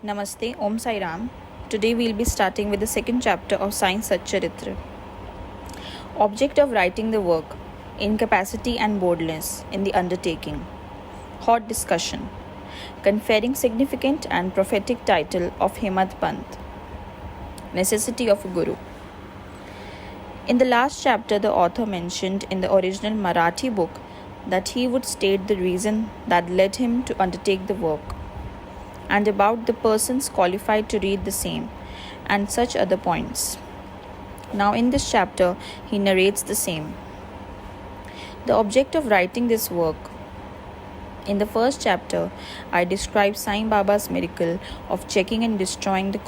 Namaste, Om Sai Ram. Today we'll be starting with the second chapter of Sai Satcharitra. Object of writing the work: incapacity and boldness in the undertaking. Hot discussion. Conferring significant and prophetic title of Hemad Pant. Necessity of a Guru. In the last chapter, the author mentioned in the original Marathi book that he would state the reason that led him to undertake the work, and about the persons qualified to read the same, and such other points. Now, in this chapter, he narrates the same. The object of writing this work. In the first chapter, I describe Sai Baba's miracle of checking and destroying the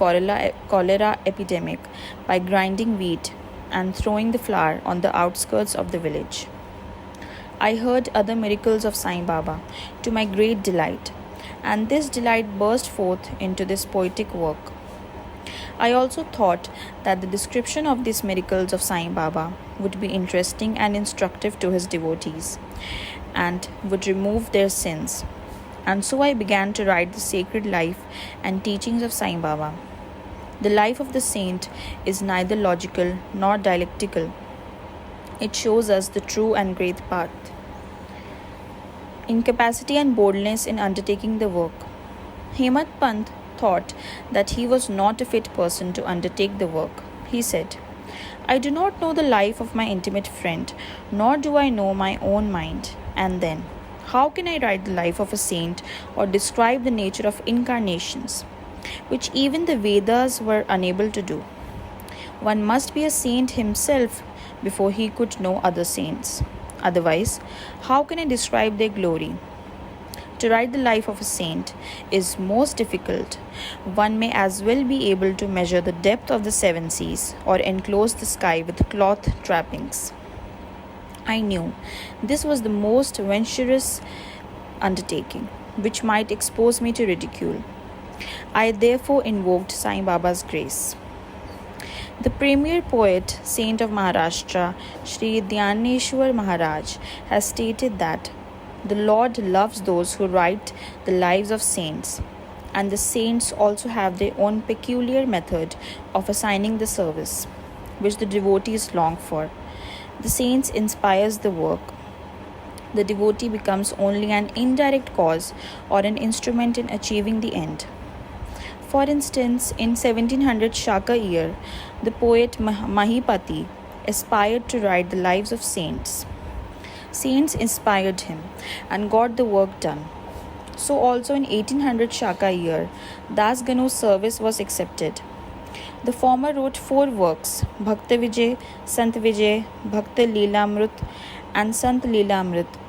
cholera epidemic by grinding wheat and throwing the flour on the outskirts of the village. I heard other miracles of Sai Baba to my great delight, and this delight burst forth into this poetic work. I also thought that the description of these miracles of Sai Baba would be interesting and instructive to his devotees, and would remove their sins. And so I began to write the sacred life and teachings of Sai Baba. The life of the saint is neither logical nor dialectical. It shows us the true and great path. Incapacity and boldness in undertaking the work. Hemad Pant thought that he was not a fit person to undertake the work. He said, "I do not know the life of my intimate friend, nor do I know my own mind. And then, how can I write the life of a saint or describe the nature of incarnations, which even the Vedas were unable to do? One must be a saint himself before he could know other saints. Otherwise, how can I describe their glory? To write the life of a saint is most difficult. One may as well be able to measure the depth of the seven seas or enclose the sky with cloth trappings." I knew this was the most venturous undertaking, which might expose me to ridicule. I therefore invoked Sai Baba's grace. The premier poet, saint of Maharashtra, Sri Dhyaneshwar Maharaj, has stated that the Lord loves those who write the lives of saints, and the saints also have their own peculiar method of assigning the service, which the devotees long for. The saints inspires the work. The devotee becomes only an indirect cause or an instrument in achieving the end. For instance, in 1700 Shaka year, the poet Mahipati aspired to write the lives of saints. Saints inspired him and got the work done. So also in 1800 Shaka year, Das Ganu's service was accepted. The former wrote 4 works: Bhakta Vijay, Sant Vijay, Bhakta Leelamrit, and Sant Leelamrit,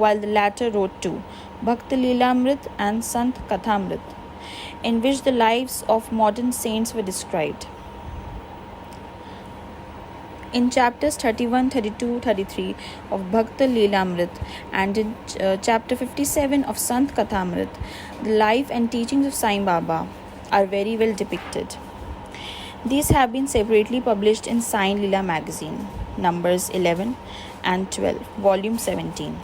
while the latter wrote 2, Bhakta Leelamrit and Sant Kathamrit, in which the lives of modern saints were described. In chapters 31, 32, 33 of Bhakta Leelamrit and in chapter 57 of Sant Kathamrit, the life and teachings of Sai Baba are very well depicted. These have been separately published in Sai Leela magazine, numbers 11 and 12, volume 17.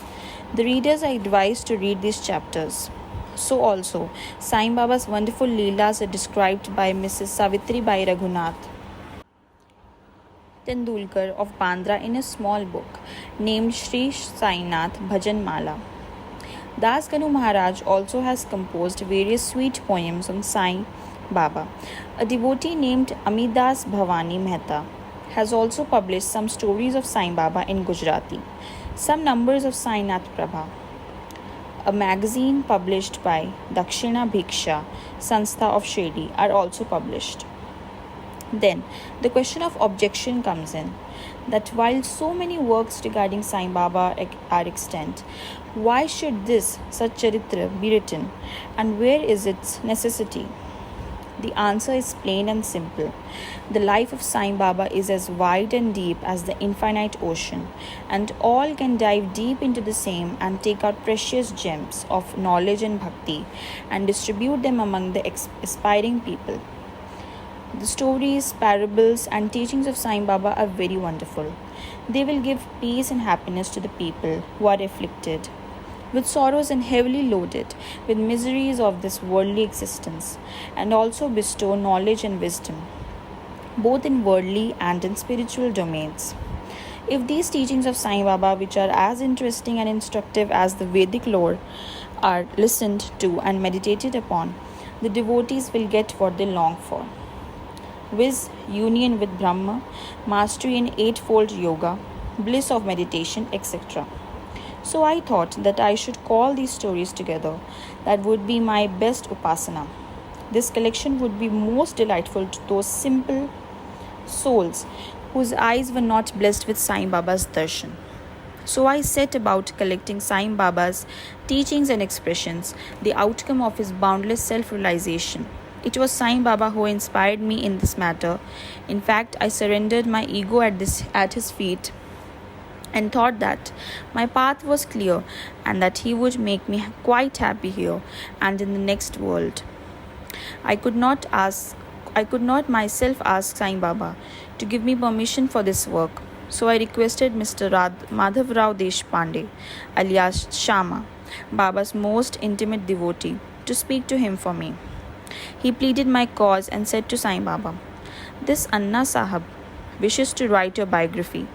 The readers are advised to read these chapters. So also, Sai Baba's wonderful Leelas are described by Mrs. Savitri Bai Raghunath Tendulkar of Bandra in a small book named Sri Sainath Bhajan Mala. Das Ganu Maharaj also has composed various sweet poems on Sai Baba. A devotee named Amidas Bhavani Mehta has also published some stories of Sai Baba in Gujarati. Some numbers of Sainath Prabha, a magazine published by Dakshina Bhiksha Sanstha of Shirdi, are also published. Then, the question of objection comes in, that while so many works regarding Sai Baba are extant, why should this Satcharitra be written, and where is its necessity? The answer is plain and simple. The life of Sai Baba is as wide and deep as the infinite ocean, and all can dive deep into the same and take out precious gems of knowledge and bhakti and distribute them among the aspiring people. The stories, parables, and teachings of Sai Baba are very wonderful. They will give peace and happiness to the people who are afflicted. with sorrows and heavily loaded with miseries of this worldly existence, and also bestow knowledge and wisdom, both in worldly and in spiritual domains. If these teachings of Sai Baba, which are as interesting and instructive as the Vedic lore, are listened to and meditated upon, the devotees will get what they long for, viz., union with Brahma, mastery in eightfold yoga, bliss of meditation, etc. So I thought that I should call these stories together. That would be my best upasana. This collection would be most delightful to those simple souls whose eyes were not blessed with Sai Baba's darshan. So I set about collecting Sai Baba's teachings and expressions, the outcome of his boundless self-realization. It was Sai Baba who inspired me in this matter. In fact, I surrendered my ego at his feet and thought that my path was clear and that he would make me quite happy here and in the next world. I could not myself ask Sai Baba to give me permission for this work. So I requested Mr. Madhav Rao Deshpande, alias Shama, Baba's most intimate devotee, to speak to him for me. He pleaded my cause and said to Sai Baba, "This Anna Sahab wishes to write your biography.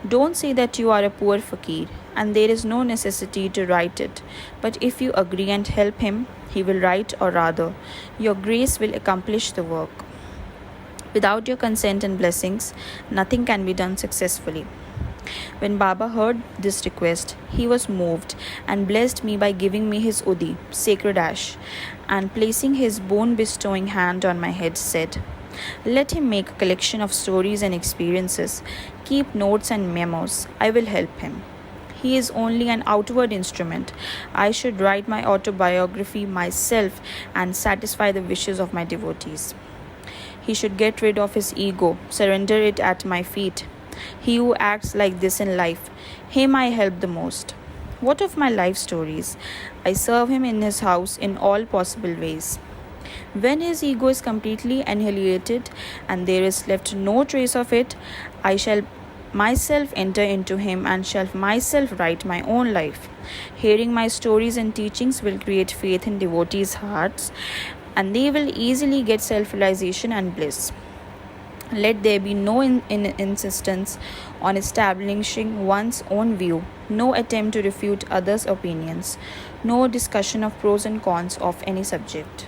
Don't say that you are a poor fakir and there is no necessity to write it. But if you agree and help him, he will write, or rather, your grace will accomplish the work. Without your consent and blessings, nothing can be done successfully." When Baba heard this request, he was moved and blessed me by giving me his Udi, sacred ash, and placing his bone-bestowing hand on my head, said, "Let him make a collection of stories and experiences. Keep notes and memos. I will help him. He is only an outward instrument. I should write my autobiography myself and satisfy the wishes of my devotees. He should get rid of his ego, surrender it at my feet. He who acts like this in life, him I help the most. What of my life stories? I serve him in his house in all possible ways. When his ego is completely annihilated and there is left no trace of it, I shall myself enter into him and shall myself write my own life. Hearing my stories and teachings will create faith in devotees' hearts, and they will easily get self-realization and bliss. Let there be no insistence on establishing one's own view, no attempt to refute others' opinions, no discussion of pros and cons of any subject."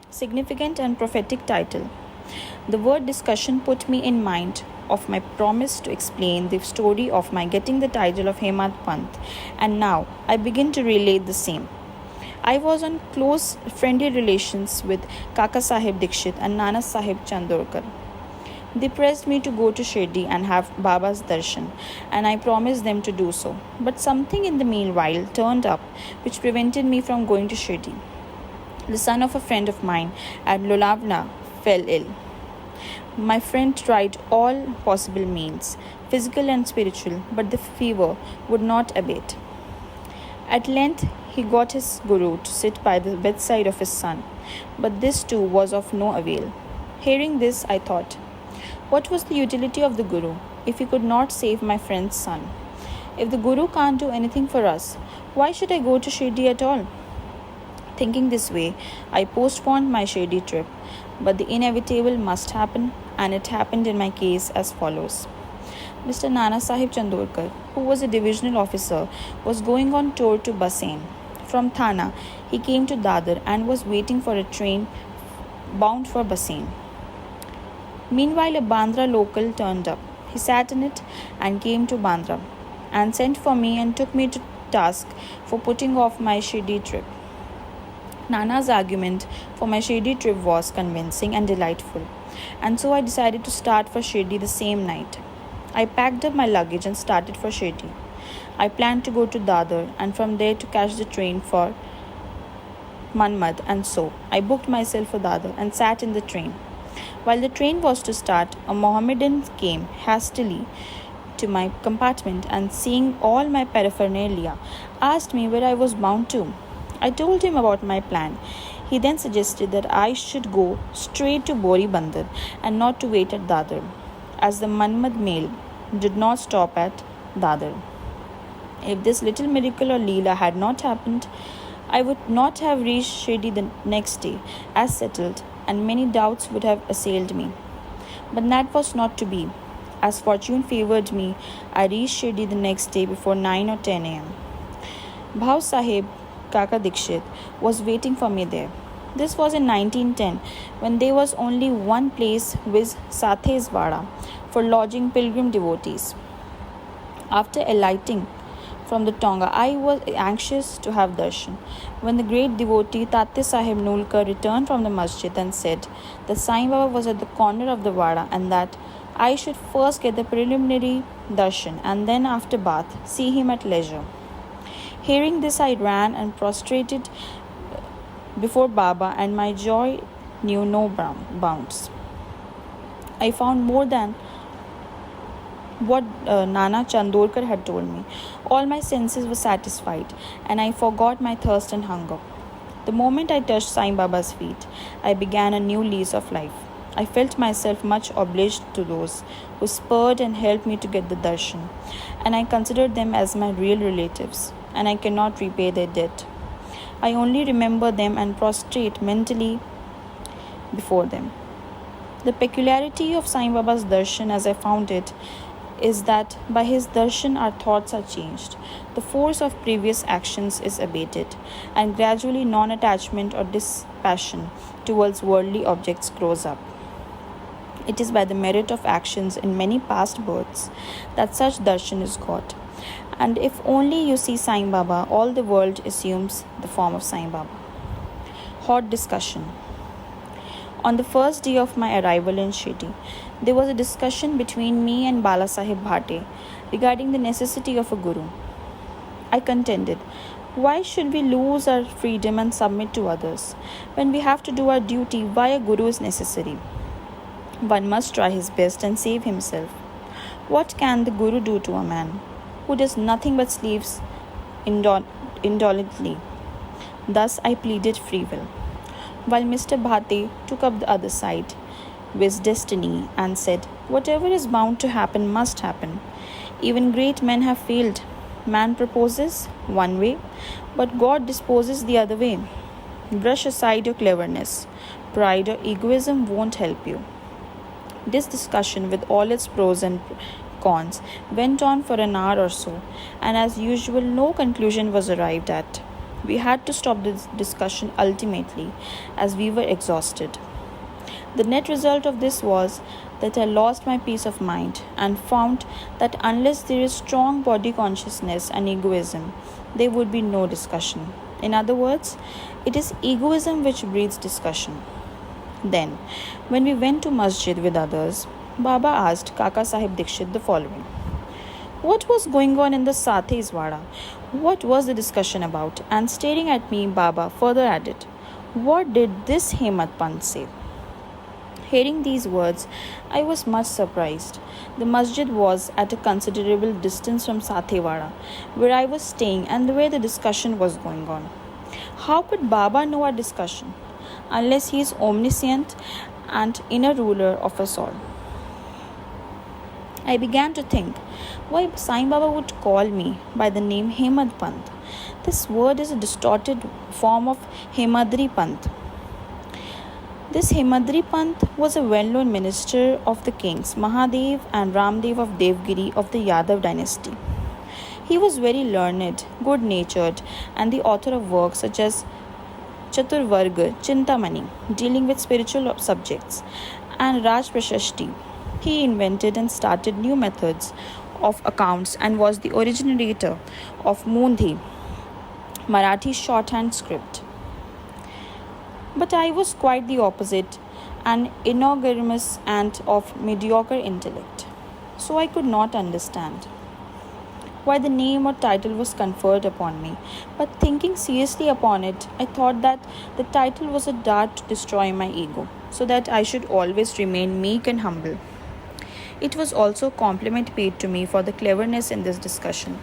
Significant and prophetic title. The word discussion put me in mind of my promise to explain the story of my getting the title of Hemad Pant, and now I begin to relate the same. I was on close friendly relations with Kaka Sahib Dikshit and Nana Sahib Chandorkar. They pressed me to go to Shirdi and have Baba's darshan, and I promised them to do so. But something in the meanwhile turned up which prevented me from going to Shirdi. The son of a friend of mine at Lolavna fell ill. My friend tried all possible means, physical and spiritual, but the fever would not abate. At length, he got his guru to sit by the bedside of his son, but this too was of no avail. Hearing this, I thought, what was the utility of the guru if he could not save my friend's son? If the guru can't do anything for us, why should I go to Shirdi at all? Thinking this way, I postponed my Shirdi trip, but the inevitable must happen, and it happened in my case as follows. Mr. Nana Sahib Chandorkar, who was a divisional officer, was going on tour to Bassein. From Thana, he came to Dadar and was waiting for a train bound for Bassein. Meanwhile, a Bandra local turned up. He sat in it and came to Bandra and sent for me and took me to task for putting off my Shirdi trip. Nana's argument for my Shirdi trip was convincing and delightful, and so I decided to start for Shirdi the same night. I packed up my luggage and started for Shirdi. I planned to go to Dadar and from there to catch the train for Manmad, and so I booked myself for Dadar and sat in the train. While the train was to start, a Mohammedan came hastily to my compartment and, seeing all my paraphernalia, asked me where I was bound to. I told him about my plan. He then suggested that I should go straight to Bori Bandar and not to wait at Dadar, as the Manmad mail did not stop at Dadar. If this little miracle or Leela had not happened, I would not have reached Shirdi the next day, as settled, and many doubts would have assailed me. But that was not to be. As fortune favored me, I reached Shirdi the next day before 9 or 10 a.m. Bhav Sahib, Kaka Dikshit, was waiting for me there. This was in 1910, when there was only one place, viz. Sathes Wada, for lodging pilgrim devotees. After alighting from the Tonga, I was anxious to have darshan. When the great devotee Tatya Sahib Nulkar returned from the masjid and said that Sai Baba was at the corner of the Wada and that I should first get the preliminary darshan and then after bath see him at leisure. Hearing this, I ran and prostrated before Baba, and my joy knew no bounds. I found more than what Nana Chandorkar had told me. All my senses were satisfied, and I forgot my thirst and hunger. The moment I touched Sai Baba's feet, I began a new lease of life. I felt myself much obliged to those who spurred and helped me to get the darshan, and I considered them as my real relatives, and I cannot repay their debt. I only remember them and prostrate mentally before them. The peculiarity of Sai Baba's darshan, as I found it, is that by his darshan our thoughts are changed, the force of previous actions is abated, and gradually non-attachment or dispassion towards worldly objects grows up. It is by the merit of actions in many past births that such darshan is got. And if only you see Sai Baba, all the world assumes the form of Sai Baba. Hot discussion. On the first day of my arrival in Shirdi, there was a discussion between me and Bala Sahib Bhate regarding the necessity of a guru. I contended, why should we lose our freedom and submit to others? When we have to do our duty, why a guru is necessary? One must try his best and save himself. What can the guru do to a man who does nothing but sleeps indolently? Thus I pleaded free will, while Mr. Bhate took up the other side, viz. Destiny, and said, whatever is bound to happen must happen. Even great men have failed. Man proposes one way, but God disposes the other way. Brush aside your cleverness. Pride or egoism won't help you. This discussion, with all its pros and cons, went on for an hour or so, and as usual, no conclusion was arrived at. We had to stop this discussion ultimately, as we were exhausted. The net result of this was that I lost my peace of mind and found that unless there is strong body consciousness and egoism, there would be no discussion. In other words, it is egoism which breeds discussion. Then, when we went to masjid with others, Baba asked Kaka Sahib Dikshit the following. What was going on in the Sathes Wada? What was the discussion about? And staring at me, Baba further added, what did this Hemant Pant say? Hearing these words, I was much surprised. The masjid was at a considerable distance from Sathewada, where I was staying and where the discussion was going on. How could Baba know our discussion, unless he is omniscient and inner ruler of us all? I began to think why Sai Baba would call me by the name Hemant Pant. This word is a distorted form of Hemadri Pant. This Hemadri Pant was a well-known minister of the kings Mahadev and Ramdev of Devgiri of the Yadav dynasty. He was very learned, good-natured, and the author of works such as Chaturvarga, Chintamani, dealing with spiritual subjects, and Raj Prashasti. He invented and started new methods of accounts and was the originator of Mundhi, Marathi shorthand script. But I was quite the opposite, an ignoramus and of mediocre intellect. So I could not understand why the name or title was conferred upon me. But thinking seriously upon it, I thought that the title was a dart to destroy my ego, so that I should always remain meek and humble. It was also a compliment paid to me for the cleverness in this discussion.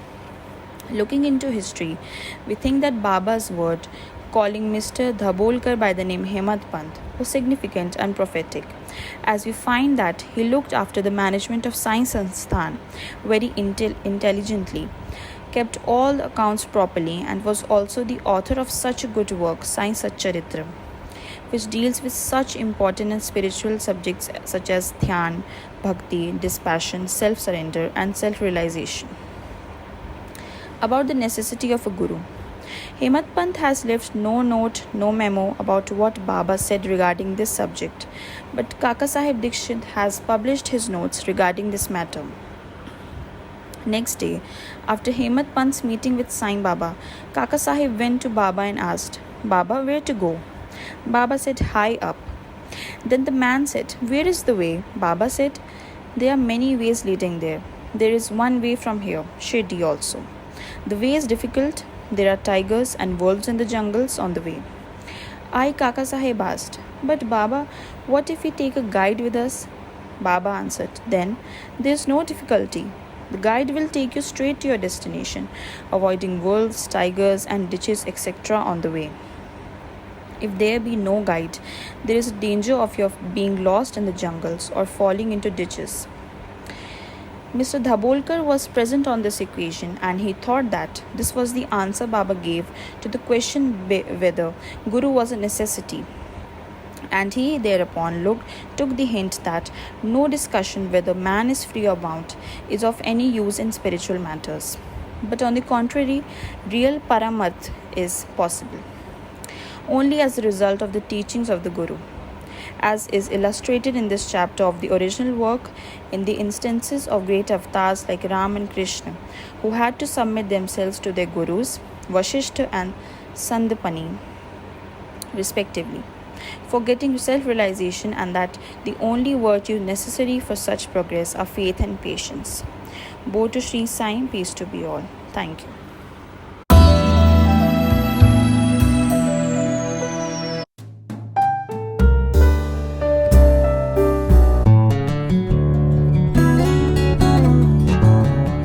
Looking into history, we think that Baba's word, calling Mr. Dhabolkar by the name Hemant Pant, was significant and prophetic, as we find that he looked after the management of Sai Sansthan very intelligently. kept all the accounts properly, and was also the author of such a good work, Sai Satcharitra, which deals with such important and spiritual subjects such as dhyan, bhakti, dispassion, self surrender, and self realization. About the necessity of a guru. Hemat Pant has left no note, no memo about what Baba said regarding this subject, but Kaka Sahib Dikshit has published his notes regarding this matter. Next day, after Hemat Pant's meeting with Sai Baba, Kaka Sahib went to Baba and asked, Baba, where to go? Baba said, high up. Then the man said, where is the way? Baba said, there are many ways leading there. There is one way from here, Shirdi also. The way is difficult. There are tigers and wolves in the jungles on the way. I, Kaka Sahib, asked, but Baba, what if we take a guide with us? Baba answered, then there is no difficulty. The guide will take you straight to your destination, avoiding wolves, tigers, and ditches, etc. on the way. If there be no guide, there is a danger of your being lost in the jungles or falling into ditches. Mr. Dhabolkar was present on this occasion, and he thought that this was the answer Baba gave to the question whether Guru was a necessity. And he thereupon took the hint that no discussion whether man is free or bound is of any use in spiritual matters. But on the contrary, real paramarth is possible only as a result of the teachings of the Guru, as is illustrated in this chapter of the original work in the instances of great avatars like Ram and Krishna, who had to submit themselves to their gurus, Vasishtha and Sandipani, respectively, for getting self-realization, and that the only virtues necessary for such progress are faith and patience. Bo to Sri Sai, peace to be all. Thank you.